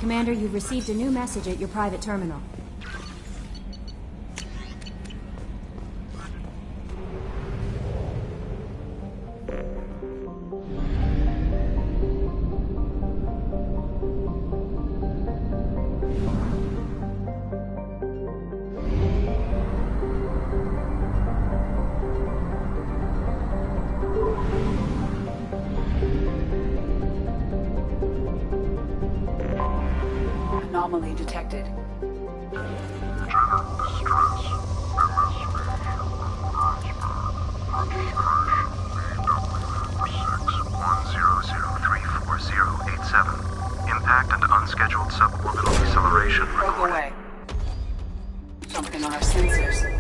Commander, you've received a new message at your private terminal. Anomaly detected. Impact and unscheduled suborbital deceleration Broke recorded. away. Something on our sensors.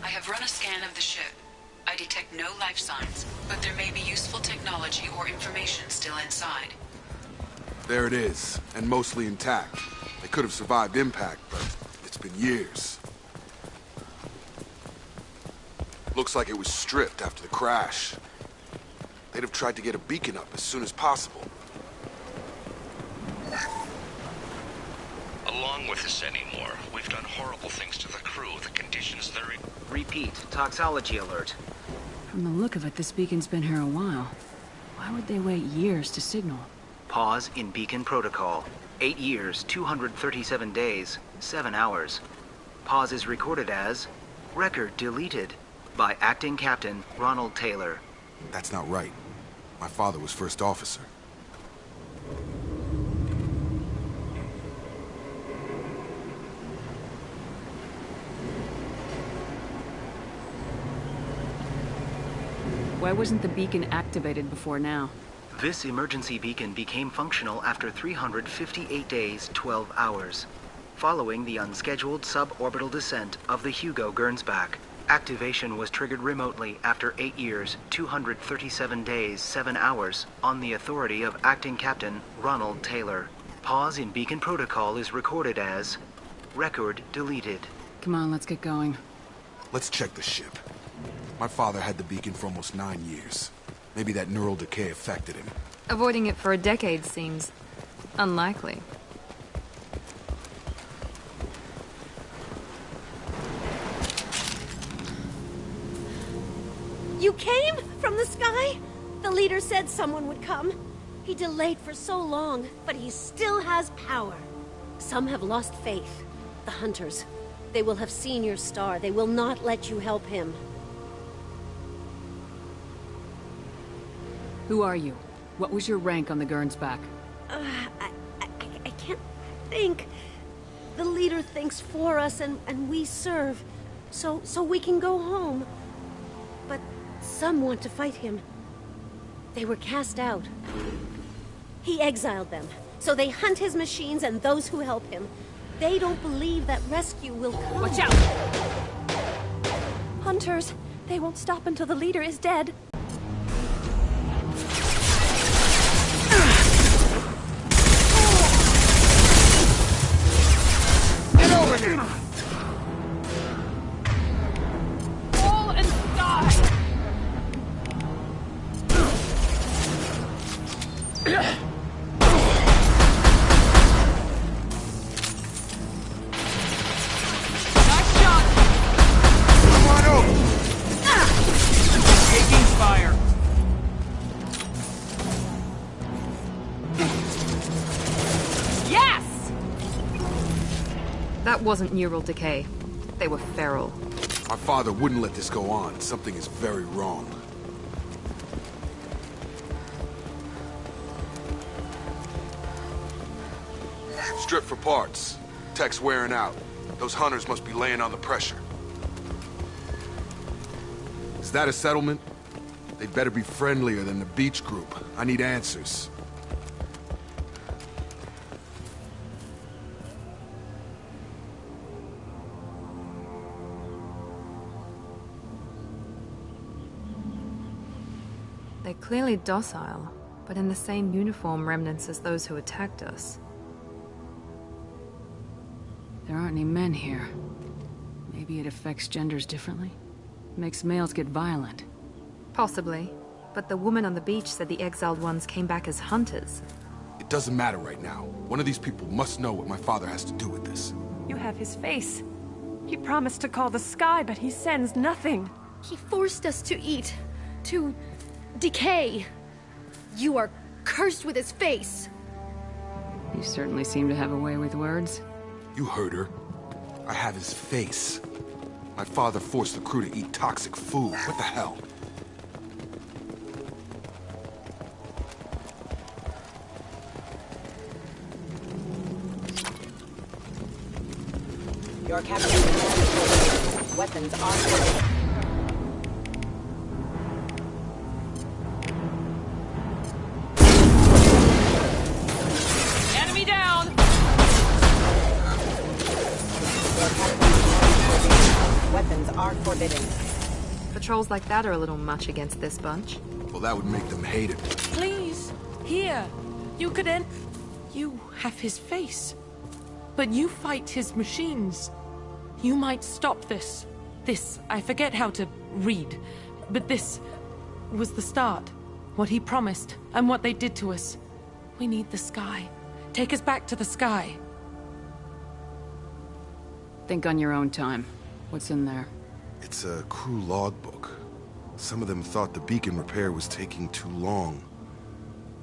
I have run a scan of the ship. I detect no life signs, but there may be useful technology or information still inside. There it is, and mostly intact. They could have survived impact, but it's been years. Looks like it was stripped after the crash. They'd have tried to get a beacon up as soon as possible. Along with this anymore, we've done horrible things to the crew. The conditions they're in. Repeat, toxology alert. From the look of it, this beacon's been here a while. Why would they wait years to signal? Pause in beacon protocol. 8 years, 237 days, 7 hours. Pause is recorded as record deleted by Acting Captain Ronald Taylor. That's not right. My father was first officer. Why wasn't the beacon activated before now? This emergency beacon became functional after 358 days, 12 hours. Following the unscheduled suborbital descent of the Hugo Gernsback, activation was triggered remotely after 8 years, 237 days, 7 hours on the authority of Acting Captain Ronald Taylor. Pause in beacon protocol is recorded as record deleted. Come on, let's get going. Let's check the ship. My father had the beacon for almost 9 years. Maybe that neural decay affected him. Avoiding it for a decade seems unlikely. You came? From the sky? The leader said someone would come. He delayed for so long, but he still has power. Some have lost faith. The Hunters. They will have seen your star. They will not let you help him. Who are you? What was your rank on the Gernsback? I can't think. The leader thinks for us and we serve. So we can go home. But some want to fight him. They were cast out. He exiled them. So they hunt his machines and those who help him. They don't believe that rescue will come. Watch out! Hunters, they won't stop until the leader is dead. Get over here! Fall and die! Nice shot! Come on over! Taking fire. Yes! That wasn't neural decay. They were feral. My father wouldn't let this go on. Something is very wrong. Strip for parts. Tech's wearing out. Those hunters must be laying on the pressure. Is that a settlement? They'd better be friendlier than the beach group. I need answers. They're clearly docile, but in the same uniform remnants as those who attacked us. There aren't any men here. Maybe it affects genders differently? Makes males get violent. Possibly. But the woman on the beach said the exiled ones came back as hunters. It doesn't matter right now. One of these people must know what my father has to do with this. You have his face. He promised to call the sky, but he sends nothing. He forced us to eat, to decay. You are cursed with his face. You certainly seem to have a way with words. You heard her. I have his face. My father forced the crew to eat toxic food. What the hell? Your captain commands weapons on board. Enemy down! Your captain weapons are forbidden. Patrols like that are a little much against this bunch. Well, that would make them hate it. Please, here. You could end. You have his face. But you fight his machines. You might stop this. This, I forget how to read. But this was the start. What he promised, and what they did to us. We need the sky. Take us back to the sky. Think on your own time. What's in there? It's a crew logbook. Some of them thought the beacon repair was taking too long.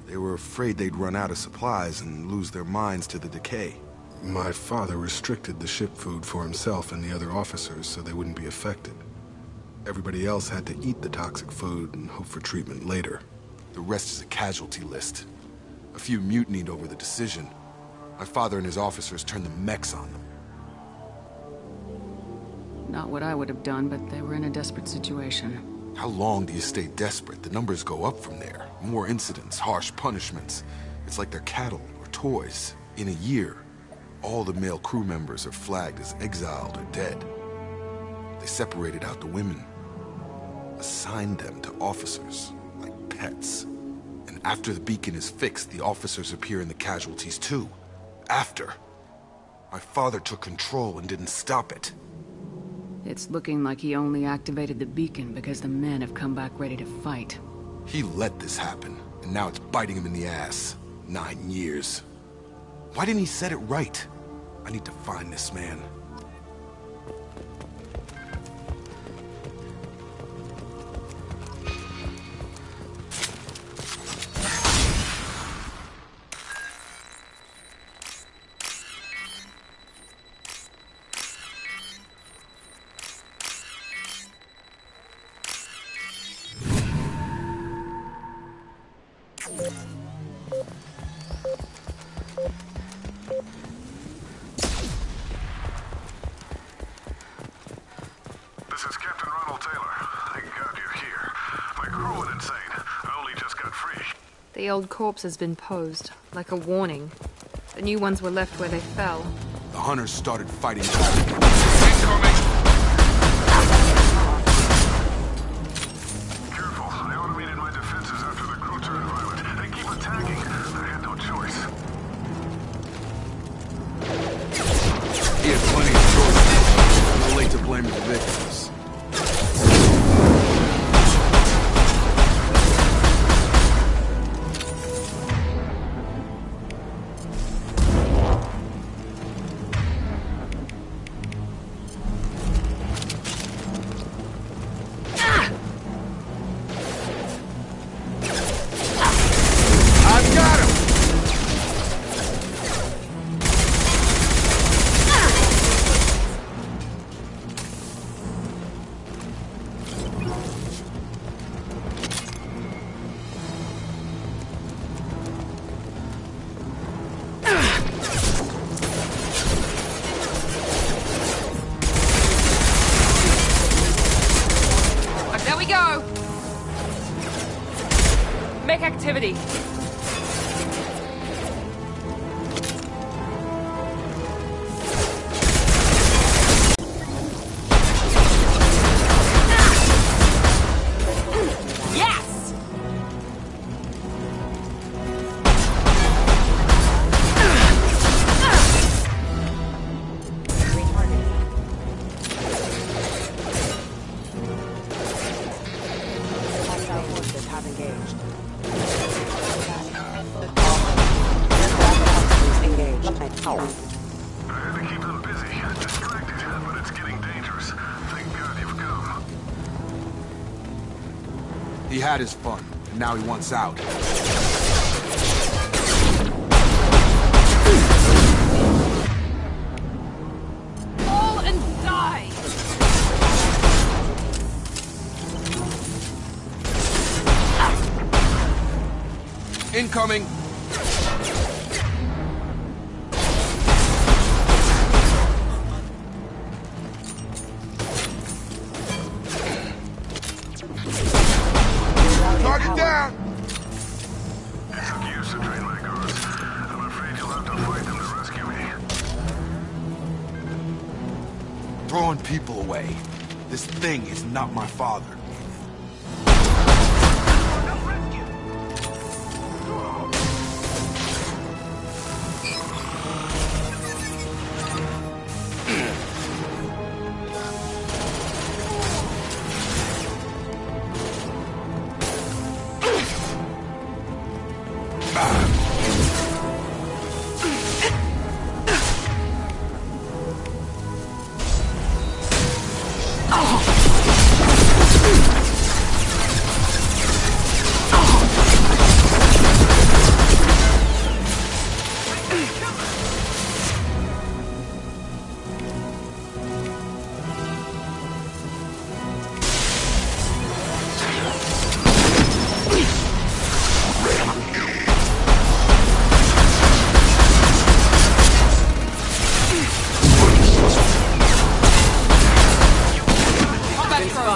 They were afraid they'd run out of supplies and lose their minds to the decay. My father restricted the ship food for himself and the other officers so they wouldn't be affected. Everybody else had to eat the toxic food and hope for treatment later. The rest is a casualty list. A few mutinied over the decision. My father and his officers turned the mechs on them. Not what I would have done, but they were in a desperate situation. How long do you stay desperate? The numbers go up from there. More incidents, harsh punishments. It's like they're cattle or toys. In a year, all the male crew members are flagged as exiled or dead. They separated out the women, assigned them to officers, like pets. And after the beacon is fixed, the officers appear in the casualties too. After. My father took control and didn't stop it. It's looking like he only activated the beacon because the men have come back ready to fight. He let this happen, and now it's biting him in the ass. 9 years. Why didn't he set it right? I need to find this man. This is Captain Ronald Taylor. Thank God you're here. My crew went insane. I only just got free. The old corpse has been posed, like a warning. The new ones were left where they fell. The hunters started fighting back. Incoming! Careful. I automated my defenses after the crew turned violent. They keep attacking. I had no choice. He had plenty of choices. No late to blame the victims. Make activity. Yes! Hostile forces have engaged. Engaged. I had to keep them busy, distracted, but it's getting dangerous. Thank God you've come. He had his fun, and now he wants out. Fall and die! Incoming! Target down! It took years to train my guards. I'm afraid you'll have to fight them to rescue me. Throwing people away. This thing is not my father.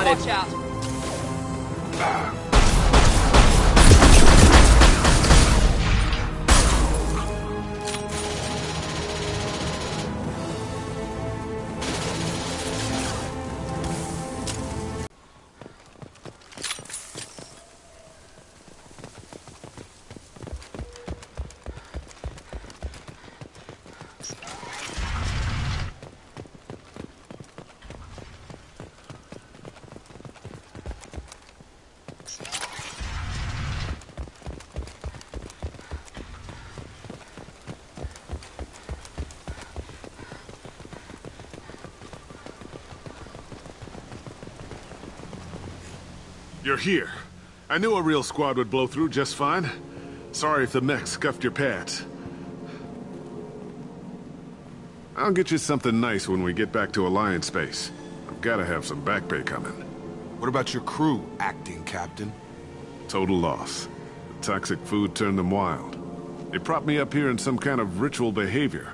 Watch out. You're here. I knew a real squad would blow through just fine. Sorry if the mech scuffed your pads. I'll get you something nice when we get back to Alliance Base. I've gotta have some back pay coming. What about your crew, acting captain? Total loss. The toxic food turned them wild. They propped me up here in some kind of ritual behavior.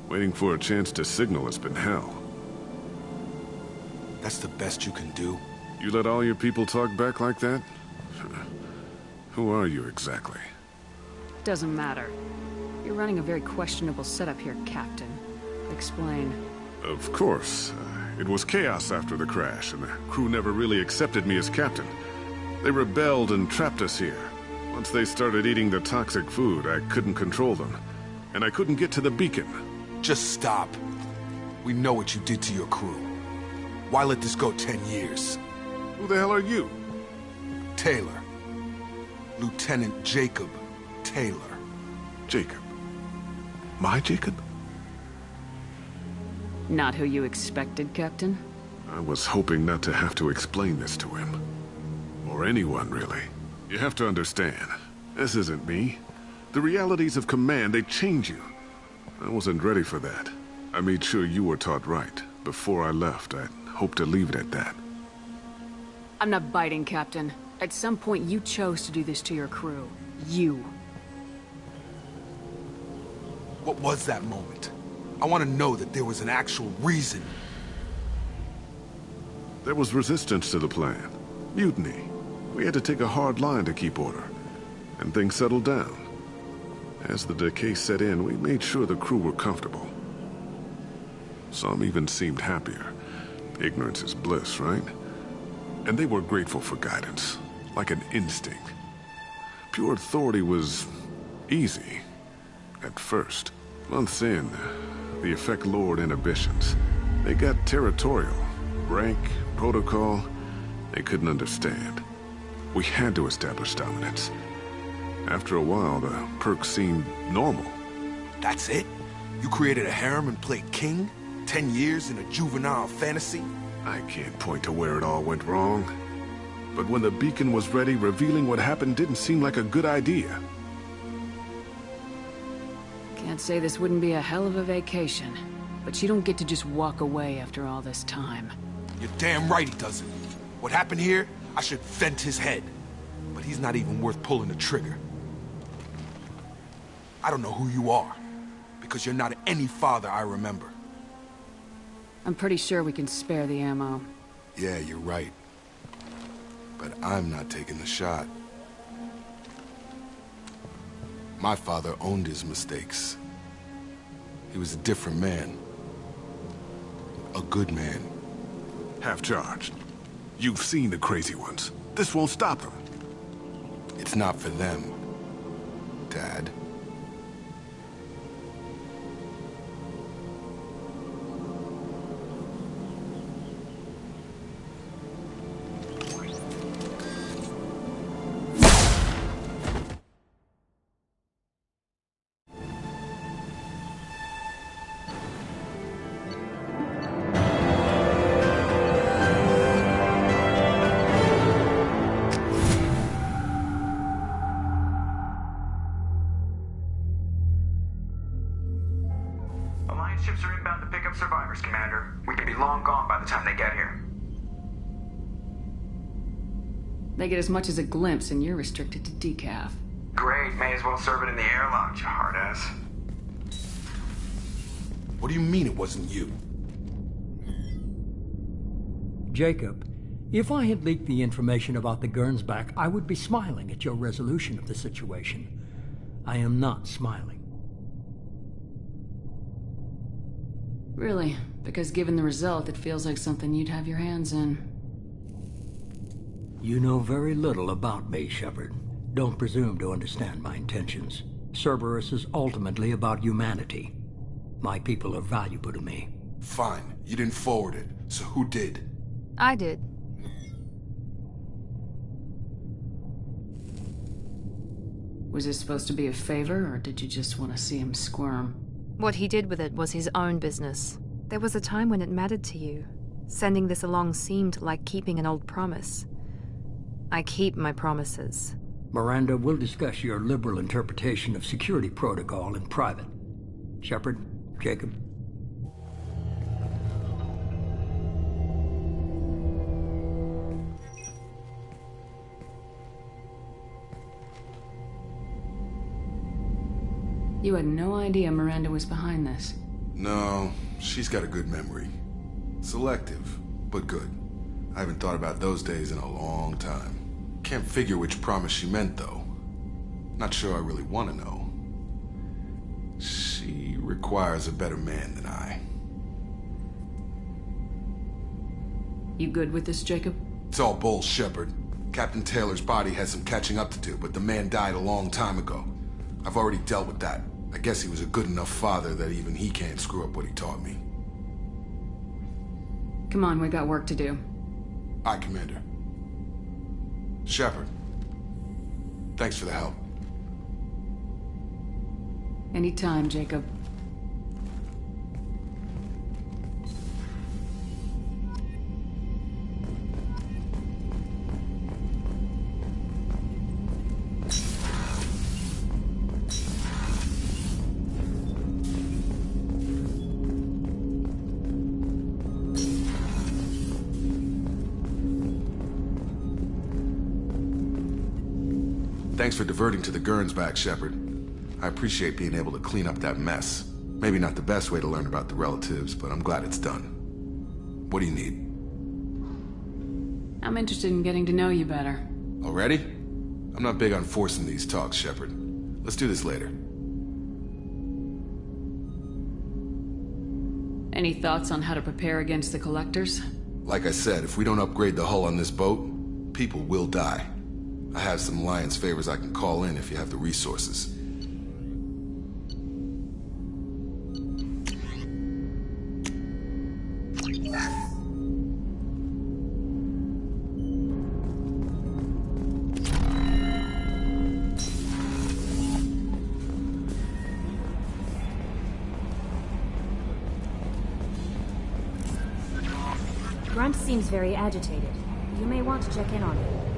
Waiting for a chance to signal has been hell. That's the best you can do? You let all your people talk back like that? Who are you exactly? Doesn't matter. You're running a very questionable setup here, Captain. Explain. Of course. It was chaos after the crash, and the crew never really accepted me as captain. They rebelled and trapped us here. Once they started eating the toxic food, I couldn't control them. And I couldn't get to the beacon. Just stop. We know what you did to your crew. Why let this go 10 years? Who the hell are you? Taylor. Lieutenant Jacob Taylor. Jacob? My Jacob? Not who you expected, Captain? I was hoping not to have to explain this to him. Or anyone, really. You have to understand, this isn't me. The realities of command, they change you. I wasn't ready for that. I made sure you were taught right. Before I left, I hoped to leave it at that. I'm not biting, Captain. At some point, you chose to do this to your crew. You. What was that moment? I want to know that there was an actual reason. There was resistance to the plan. Mutiny. We had to take a hard line to keep order. and things settled down. As the decay set in, we made sure the crew were comfortable. Some even seemed happier. Ignorance is bliss, right? And they were grateful for guidance, like an instinct. Pure authority was easy, at first. Months in, the effect lowered inhibitions. They got territorial. Rank, protocol, they couldn't understand. We had to establish dominance. After a while, the perks seemed normal. That's it? You created a harem and played king? 10 years in a juvenile fantasy? I can't point to where it all went wrong. But when the beacon was ready, revealing what happened didn't seem like a good idea. Can't say this wouldn't be a hell of a vacation, but you don't get to just walk away after all this time. You're damn right he doesn't. What happened here, I should vent his head. But he's not even worth pulling the trigger. I don't know who you are, because you're not any father I remember. I'm pretty sure we can spare the ammo. Yeah, you're right. But I'm not taking the shot. My father owned his mistakes. He was a different man. A good man. Half-charged. You've seen the crazy ones. This won't stop them. It's not for them, Dad. Ships are inbound to pick up survivors, Commander. We could be long gone by the time they get here. They get as much as a glimpse, and you're restricted to decaf. Great, may as well serve it in the airlock, you hard ass. What do you mean it wasn't you? Jacob, if I had leaked the information about the Gernsback, I would be smiling at your resolution of the situation. I am not smiling. Really? Because given the result, it feels like something you'd have your hands in. You know very little about me, Shepard. Don't presume to understand my intentions. Cerberus is ultimately about humanity. My people are valuable to me. Fine. You didn't forward it, so who did? I did. Was this supposed to be a favor, or did you just want to see him squirm? What he did with it was his own business. There was a time when it mattered to you. Sending this along seemed like keeping an old promise. I keep my promises. Miranda, we'll discuss your liberal interpretation of security protocol in private. Shepard, Jacob. You had no idea Miranda was behind this. No, she's got a good memory. Selective, but good. I haven't thought about those days in a long time. Can't figure which promise she meant, though. Not sure I really want to know. She requires a better man than I. You good with this, Jacob? It's all bull, Shepard. Captain Taylor's body has some catching up to do, but the man died a long time ago. I've already dealt with that. I guess he was a good enough father that even he can't screw up what he taught me. Come on, we got work to do. Aye, Commander. Shepard. Thanks for the help. Anytime, Jacob. Thanks for diverting to the Gernsback, Shepard. I appreciate being able to clean up that mess. Maybe not the best way to learn about the relatives, but I'm glad it's done. What do you need? I'm interested in getting to know you better. Already? I'm not big on forcing these talks, Shepard. Let's do this later. Any thoughts on how to prepare against the Collectors? Like I said, if we don't upgrade the hull on this boat, people will die. I have some Alliance favors I can call in if you have the resources. Grunt seems very agitated. You may want to check in on him.